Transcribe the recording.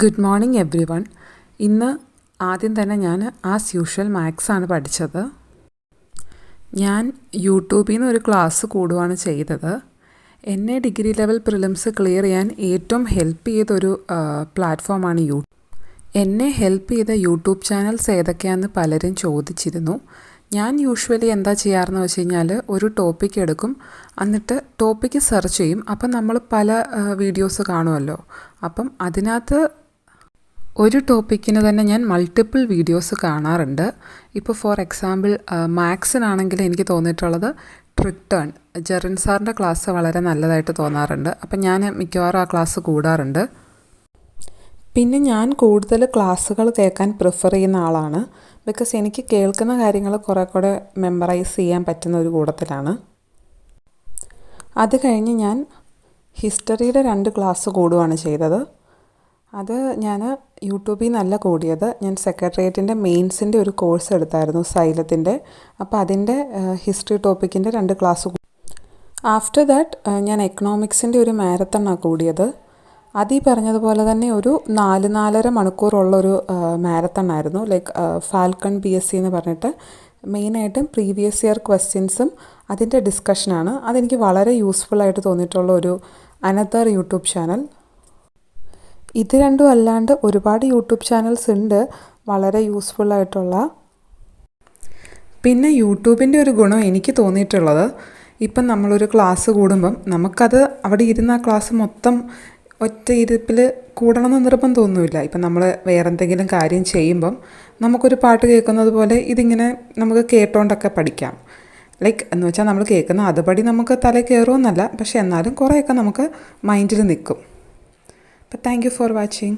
Good morning every one. ഇന്ന് ആദ്യം തന്നെ ഞാൻ ആസ് യൂഷ്വൽ മാത്സാണ് പഠിച്ചത്. ഞാൻ യൂട്യൂബിൽ നിന്ന് ഒരു ക്ലാസ് കൂടുകയാണ് ചെയ്തത്. എന്നെ ഡിഗ്രി ലെവൽ പ്രിലിംസ് ക്ലിയർ ചെയ്യാൻ ഏറ്റവും ഹെൽപ്പ് ചെയ്തൊരു പ്ലാറ്റ്ഫോമാണ് യൂട്യൂബ്. എന്നെ ഹെൽപ്പ് ചെയ്ത യൂട്യൂബ് ചാനൽസ് ഏതൊക്കെയാണെന്ന് പലരും ചോദിച്ചിരുന്നു. ഞാൻ യൂഷ്വലി എന്താ ചെയ്യാറെന്ന് വെച്ച് കഴിഞ്ഞാൽ ഒരു ടോപ്പിക്ക് എടുക്കും, എന്നിട്ട് ടോപ്പിക്ക് സെർച്ച് ചെയ്യും. അപ്പം നമ്മൾ പല വീഡിയോസ് കാണുമല്ലോ. അപ്പം അതിനകത്ത് ഒരു ടോപ്പിക്കിന് തന്നെ ഞാൻ മൾട്ടിപ്പിൾ വീഡിയോസ് കാണാറുണ്ട്. ഇപ്പോൾ ഫോർ എക്സാമ്പിൾ മാത്സിനാണെങ്കിൽ എനിക്ക് തോന്നിയിട്ടുള്ളത് ട്രിക് ടേൺ ജെറിൻ സാറിൻ്റെ ക്ലാസ് വളരെ നല്ലതായിട്ട് തോന്നാറുണ്ട്. അപ്പം ഞാൻ മിക്കവാറും ആ ക്ലാസ് കൂടാറുണ്ട്. പിന്നെ ഞാൻ കൂടുതൽ ക്ലാസ്സുകൾ കേൾക്കാൻ പ്രിഫർ ചെയ്യുന്ന ആളാണ്. ബിക്കോസ് എനിക്ക് കേൾക്കുന്ന കാര്യങ്ങൾ കുറേ കൂടെ മെമ്മറൈസ് ചെയ്യാൻ പറ്റുന്ന ഒരു കൂട്ടത്തിലാണ്. അത് കഴിഞ്ഞ് ഞാൻ ഹിസ്റ്ററിയുടെ 2 ക്ലാസ് കൂടുകയാണ് ചെയ്തത്. അത് ഞാൻ യൂട്യൂബിൽ നിന്നല്ല കൂടിയത്. ഞാൻ സെക്രട്ടേറിയറ്റിൻ്റെ മെയിൻസിൻ്റെ ഒരു കോഴ്സ് എടുത്തായിരുന്നു, സൈലത്തിൻ്റെ. അപ്പോൾ അതിൻ്റെ ഹിസ്റ്ററി ടോപ്പിക്കിൻ്റെ 2 ക്ലാസ്. ആഫ്റ്റർ ദാറ്റ് ഞാൻ എക്കണോമിക്സിൻ്റെ ഒരു മാരത്തണാണ് കൂടിയത്. അതീ പറഞ്ഞതുപോലെ തന്നെ ഒരു 4-4.5 മണിക്കൂറുള്ളൊരു മാരത്തണായിരുന്നു. ലൈക്ക് ഫാൽക്കൺ PSC എന്ന് പറഞ്ഞിട്ട് മെയിനായിട്ടും പ്രീവിയസ് ഇയർ ക്വസ്റ്റ്യൻസും അതിൻ്റെ ഡിസ്കഷനാണ്. അതെനിക്ക് വളരെ യൂസ്ഫുള്ളായിട്ട് തോന്നിയിട്ടുള്ള ഒരു അനദർ യൂട്യൂബ് ചാനൽ. ഇത് രണ്ടും അല്ലാണ്ട് ഒരുപാട് യൂട്യൂബ് ചാനൽസ് ഉണ്ട് വളരെ യൂസ്ഫുള്ളായിട്ടുള്ള. പിന്നെ യൂട്യൂബിൻ്റെ ഒരു ഗുണം എനിക്ക് തോന്നിയിട്ടുള്ളത്, ഇപ്പം നമ്മളൊരു ക്ലാസ് കൂടുമ്പം നമുക്കത് അവിടെ ഇരുന്ന് ആ ക്ലാസ് മൊത്തം ഒറ്റ ഇരുപ്പിൽ കൂടണമെന്ന് നിർബന്ധമൊന്നുമില്ല. ഇപ്പം നമ്മൾ വേറെ എന്തെങ്കിലും കാര്യം ചെയ്യുമ്പം നമുക്കൊരു പാട്ട് കേൾക്കുന്നത് പോലെ ഇതിങ്ങനെ നമുക്ക് കേട്ടോണ്ടൊക്കെ പഠിക്കാം. ലൈക്ക് എന്ന് വെച്ചാൽ നമ്മൾ കേൾക്കുന്ന അതുപടി നമുക്ക് തല കയറുമെന്നല്ല, പക്ഷെ എന്നാലും കുറേയൊക്കെ നമുക്ക് മൈൻഡിൽ നിൽക്കും. But thank you for watching.